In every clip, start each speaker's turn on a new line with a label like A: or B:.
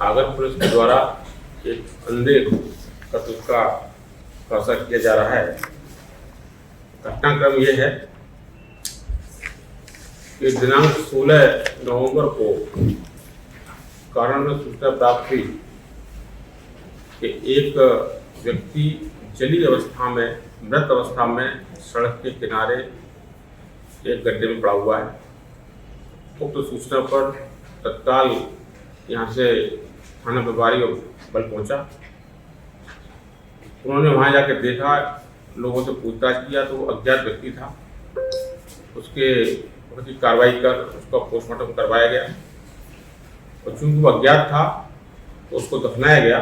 A: Agar police के द्वारा एक अंधे कत्ल का खुलासा किया जा रहा है। घटनाक्रम यह है कि दिनांक 16 नवंबर को कारण में सूचना प्राप्त हुई कि एक व्यक्ति जली अवस्था में, मृत अवस्था में सड़क के किनारे एक गड्ढे में पड़ा हुआ है। उक्त सूचना पर तत्काल यहाँ से थाना प्रभारी बल पहुंचा। उन्होंने वहां जाकर देखा, लोगों से पूछताछ किया तो वो अज्ञात व्यक्ति था। उसकी कार्रवाई कर उसका पोस्टमार्टम करवाया गया और चूंकि वो अज्ञात था तो उसको दफनाया गया।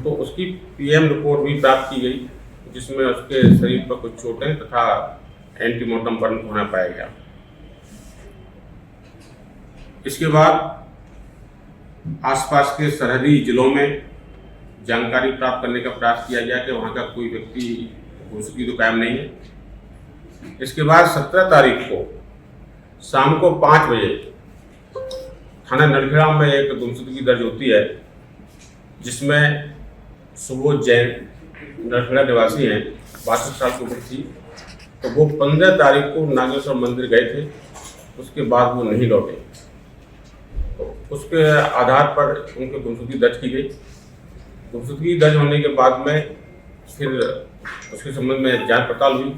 A: तो उसकी पीएम रिपोर्ट भी प्राप्त की गई जिसमें उसके शरीर पर कुछ चोटें तथा एंटीमोर्टम बर्न होना पाया गया। इसके बाद आसपास के सरहदी जिलों में जानकारी प्राप्त करने का प्रयास किया गया कि वहाँ का कोई व्यक्ति गुमशुदगी तो कायम नहीं है। इसके बाद 17 तारीख को शाम को 5 बजे थाना नरखेड़ा में एक गुमशुदगी दर्ज होती है जिसमें सुबोध जैन नरखेड़ा निवासी हैं, 62 साल की उम्र थी। तो वो 15 तारीख को नागेश्वर मंदिर गए थे, उसके बाद वो नहीं लौटे। तो उसके आधार पर उनकी गुमशुदगी दर्ज की गई। गुमशुदगी दर्ज होने के बाद में फिर उसके संबंध में जांच पड़ताल हुई।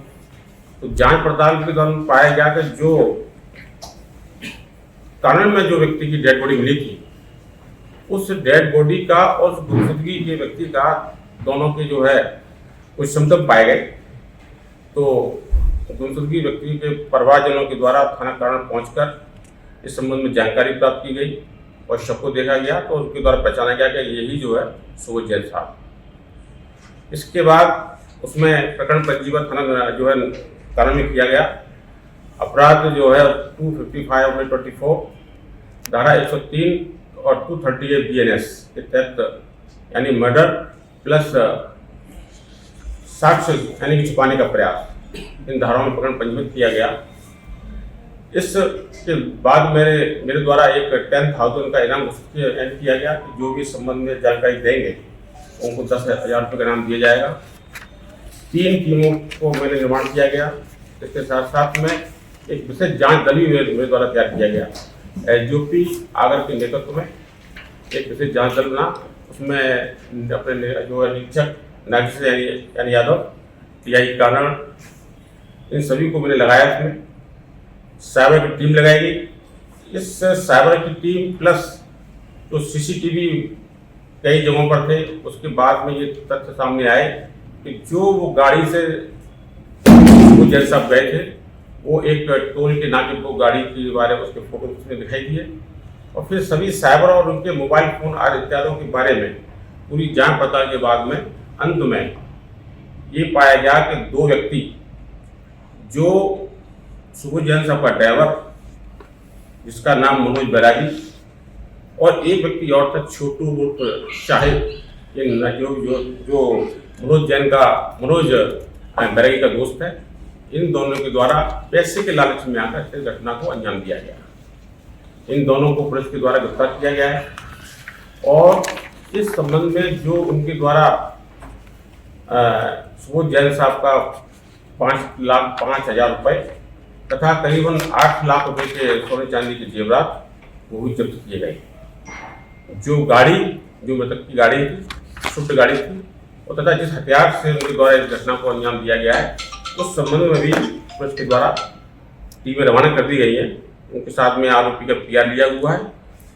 A: तो जांच पड़ताल के दौरान पाया गया कि जो कारण में जो व्यक्ति की डेड बॉडी मिली थी, उस डेड बॉडी का और उस गुमशुदगी के व्यक्ति का दोनों के जो है कुछ सिम्टम पाए गए। तो गुमशुदगी व्यक्ति के परिवारजनों के द्वारा थाना कारण पहुंचकर इस संबंध में जानकारी प्राप्त की गई और शव को देखा गया तो उसके द्वारा पहचाना गया कि यही जो है सुबोध जैन साहब। इसके बाद उसमें प्रकरण पंजीबद्ध थाना जो है कारण में किया गया। अपराध जो है 255/24 धारा 103 और 238 BNS के तहत यानी मर्डर प्लस साक्ष्य यानी कि छुपाने का प्रयास, इन धाराओं में प्रकरण पंजीबद्ध किया गया। इसके बाद मेरे द्वारा एक 10,000 का इनाम घोषित किया गया कि जो भी इस संबंध में जानकारी देंगे उनको 10,000 रुपये का इनाम दिया जाएगा। 3 टीमों को मैंने निर्माण किया गया। इसके साथ साथ में एक विशेष जांच दल भी मेरे द्वारा तैयार किया गया। SGOP आगर के नेतृत्व में एक विशेष जांच दल बना, उसमें अपने जो निरीक्षक नागेश्वर यादव, TI कारण, इन सभी को मैंने लगाया। इसमें साइबर की टीम लगाई गई। इस साइबर की टीम प्लस जो CCTV कई जगहों पर थे, उसके बाद में ये तथ्य सामने आए कि जो वो गाड़ी से वो जैन साहब गए थे, वो एक टोल के नाके को गाड़ी के बारे में उसके फोटो उसने दिखाई दिए और फिर सभी साइबर और उनके मोबाइल फोन आदि इत्यादि के बारे में पूरी जांच पड़ताल के बाद में अंत में ये पाया गया कि 2 व्यक्ति, जो सुबोध जैन साहब का ड्राइवर जिसका नाम मनोज बैरागी और एक व्यक्ति और था छोटू उर्फ शाहिद, जो मनोज बैरागी का दोस्त है, इन दोनों के द्वारा पैसे के लालच में आकर इस घटना को अंजाम दिया गया। इन दोनों को पुलिस के द्वारा गिरफ्तार किया गया है और इस संबंध में जो उनके द्वारा सुबोध जैन साहब का 5,05,000 रुपये तथा करीबन 8 लाख रुपए के सोने चांदी के जेवरात वो भी जब्त किए गए। जो मृतक की गाड़ी थी, स्विफ्ट गाड़ी थी, और तथा जिस हथियार से उनके द्वारा इस घटना को अंजाम दिया गया है, उस संबंध में भी पुलिस के द्वारा टीमें रवाना कर दी गई है। उनके साथ में आरोपी का PR लिया हुआ है,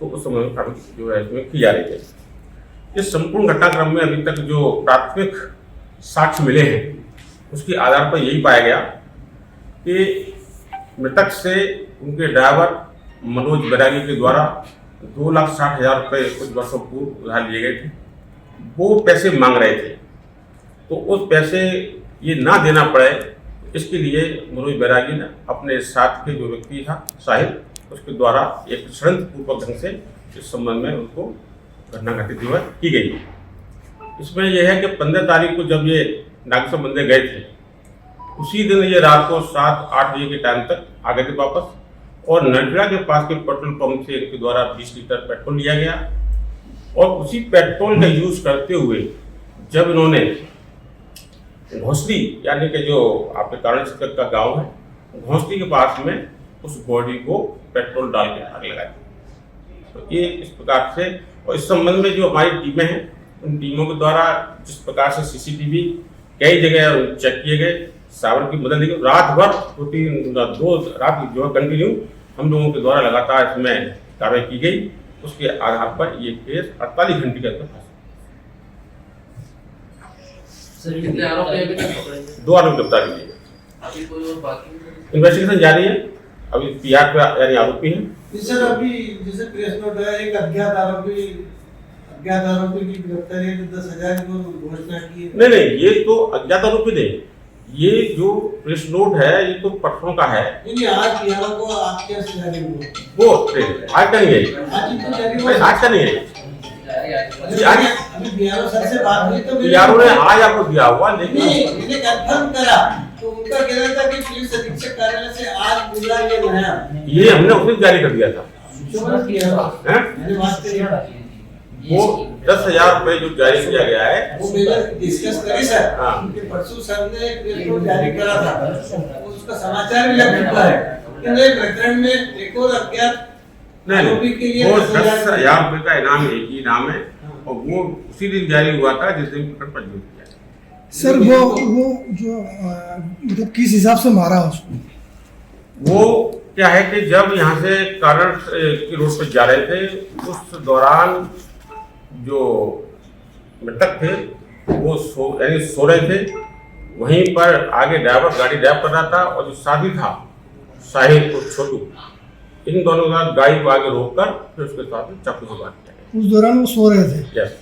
A: तो उस संबंध में कार्रवाई जो है इसमें की जा रही है। इस संपूर्ण घटनाक्रम में अभी तक जो प्राथमिक साक्ष्य मिले हैं, उसके आधार पर यही पाया गया कि मृतक से उनके ड्राइवर मनोज बैरागी के द्वारा 2,60,000 रुपये कुछ वर्षों पूर्व उधार लिए गए थे। वो पैसे मांग रहे थे, तो उस पैसे ये ना देना पड़े, इसके लिए मनोज बैरागी ने अपने साथ के जो व्यक्ति था साहिल, उसके द्वारा एक षड्यंत्रपूर्वक ढंग से इस संबंध में उनको घटना घटित की गई। इसमें यह है कि 15 तारीख को जब ये नागेश्वर मंदिर गए थे, उसी दिन ये रात को 7-8 बजे के टाइम तक आ गए थे वापस, और नरखेड़ा के पास के पेट्रोल पंप से इनके द्वारा 20 लीटर पेट्रोल लिया गया और उसी पेट्रोल का यूज करते हुए जब इन्होंने घोंसली यानी कि जो आपके कारण क्षेत्र का गांव है, घोंसली के पास में उस बॉडी को पेट्रोल डाल के आग लगाई। तो ये इस प्रकार से, और इस संबंध में जो हमारी टीमें हैं उन टीमों के द्वारा जिस प्रकार से सीसीटीवी कई जगह चेक किए गए, सावर की मदद ली, रात भर 2 रात जो है कंटिन्यू हम लोगों के द्वारा लगातार इसमें कार्रवाई की गई। उसके आधार पर ये केस 48 घंटे के अंदर फंसा। 2 आरोपी गिरफ्तार किए गए। इन्वेस्टिगेशन जारी है, अभी पीआर पे यानी आरोपी है।
B: सर अभी जैसे प्रेस नोट है, एक अज्ञात आरोपी की गिरफ्तारी 10,000 को घोषणा की है।
A: नहीं, ये तो अज्ञात आरोपी नहीं, ये जो प्रेस नोट है ये तो परसों का है।
B: नहीं, आज 11 को आपके जारी हुआ
A: वो आज का नहीं है, आज का नहीं है।
B: अभी बिहार सर से बात हुई तो
A: यारों ने आज आपको दिया हुआ, लेकिन
B: मैंने कंफर्म करा तो उनका कहना था कि पुलिस अधीक्षक कार्यालय से आज मिला ये नया,
A: ये हमने उस दिन जारी कर दिया था।
B: मैंने बात करी
A: वो 10,000 रुपए जो जारी किया गया है
B: वो मैंने डिस्कस करी सर।
A: हाँ।
B: उनके परसों सर ने एक रिपोर्ट जारी करा था, उसका समाचार भी लग चुका है कि नए प्रकरण में एक और अज्ञात आरोपी के लिए
A: वो 10,000 रुपए का इनाम एक ही इनाम है, और वो उसी दिन जारी हुआ था जिस दिन प्रकरण पंजीकृत किया।
C: सर वो जो मतलब किस हिसाब से मारा उसको?
A: वो क्या है कि जब यहाँ से कारण की रोड पर जा रहे थे, उस दौरान जो मृतक थे वो सो रहे थे। वहीं पर आगे ड्राइवर गाड़ी ड्राइव कर रहा था, और जो साथी था साहिल और छोटू, इन दोनों का गाड़ी को आगे रोककर फिर उसके साथ चाकू से वार किया।
C: उस दौरान वो सो रहे थे।
A: यस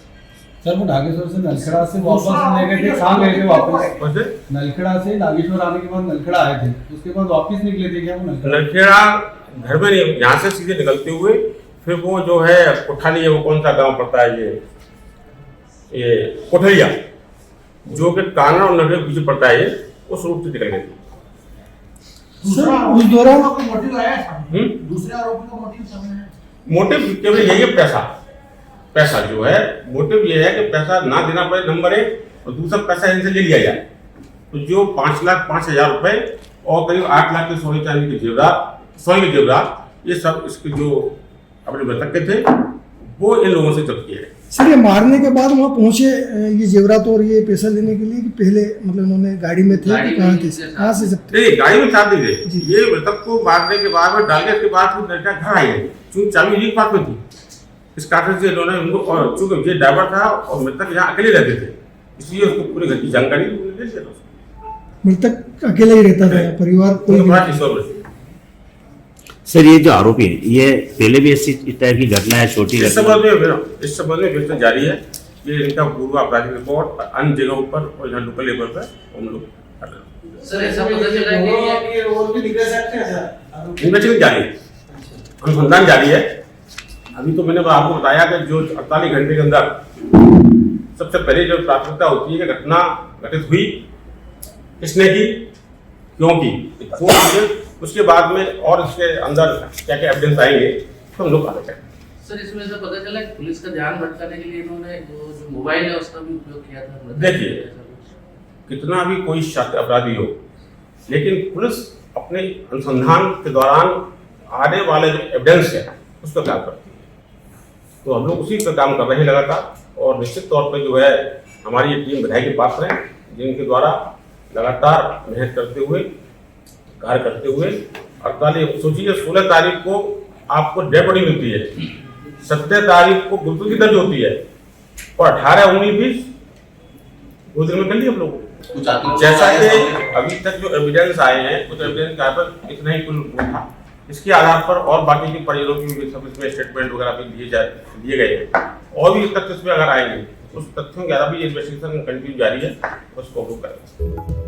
D: सर, वो नागेश्वर से नलखेड़ा से वापस ले गए थे, कहाँ गए थे वापस?
A: वैसे
D: नलखेड़ा से नागेश्वर आने के बाद नलखेड़ा आए थे, उसके बाद वापस निकले थे क्या वो
A: नलखेड़ा घर में नहीं, यहाँ से सीधे निकलते हुए फिर वो जो है कोठाली है, वो कौन सा गांव पड़ता है ये कोठलिया, जो कि कानड़ और नलखेड़ा के बीच पड़ता है, उस रूट से निकल गए थे।
C: सर उस दौरान
B: मोटिव आया है, दूसरे आरोपी का मोटिव सामने है।
A: मोटिव केवल यही है, पैसा जो है मोटिव ये है कि पैसा ना देना पड़े, नंबर 1, और दूसरा पैसा इनसे ले लिया जाए। तो जो 5,05,000 रुपए और करीब 8 लाख के सोने चांदी के जेवरात, ये सब इसके जो अपने मृतक के थे वो इन लोगों से जब्त किए गए।
C: सर ये मारने के बाद वहाँ पहुंचे ये जेवरात और ये पैसा लेने के लिए, कि पहले मतलब उन्होंने गाड़ी में थे, कहाँ से जब्त?
A: नहीं, गाड़ी में साथ दी गई। ये मृतक को मारने के बाद में डालने के बाद फिर लड़का घर आई, चूंकि चाबी यही पास में थी, इस कारण से इन्होंने उनको, और चूंकि ये ड्राइवर था और मृतक यहाँ अकेले रहते थे, इसलिए उसको पूरे घर की जानकारी दे दिया था।
C: मृतक अकेला ही रहता था, परिवार कोई?
E: सर ये जो आरोपी है, ये पहले भी ऐसी इस टाइप की घटना है, छोटी
A: इस संबंध में इन्वेस्टिगेशन जारी है। ये इनका पूर्व आपराधिक रिकॉर्ड अन्य जगहों पर और यहाँ लोकल लेवल पर हम लोग कर रहे हैं।
B: सर ऐसा पता चला कि ये और भी निकल सकते हैं सर?
A: इन्वेस्टिगेशन जारी है, अनुसंधान जारी है। अभी तो मैंने आपको बताया कि जो 48 घंटे के अंदर सबसे पहले जो प्राथमिकता होती है कि घटना घटित हुई किसने की, क्यों की, उसके बाद में और इसके अंदर क्या क्या एविडेंस आएंगे तो हम लोग आगे करेंगे।
F: सर इसमें से पता चला कि पुलिस का ध्यान भटकाने के लिए इन्होंने जो मोबाइल है उसका भी उपयोग किया था।
A: देखिए, कितना भी कोई शातिर अपराधी हो, लेकिन पुलिस अपने अनुसंधान के दौरान आने वाले जो एविडेंस है उस पर काम करती है। तो हम लोग उसी पर काम कर रहे हैं लगातार, और निश्चित तौर पर जो है हमारी ये टीम बधाई के पात्र है, जिनके द्वारा लगातार मेहनत करते हुए, कार्य करते हुए 48 सोचिए 16 तारीख को आपको डेड बॉडी मिलती है, 17 तारीख को गुप्तगी दर्ज होती है, और 18, 19, 20 2 दिन में कर लिया हम लोग। जैसा कि अभी तक जो एविडेंस आए हैं उस एविडेंस के आधार पर इतना ही कुल था। इसके आधार पर और बाकी के परिजनों की सब इसमें स्टेटमेंट वगैरह भी दिए गए हैं, और भी तथ्य इसमें अगर आएंगे उस तथ्यों के आधार पर इन्वेस्टिगेशन कंटिन्यू जारी है, उसको हम लोग करेंगे।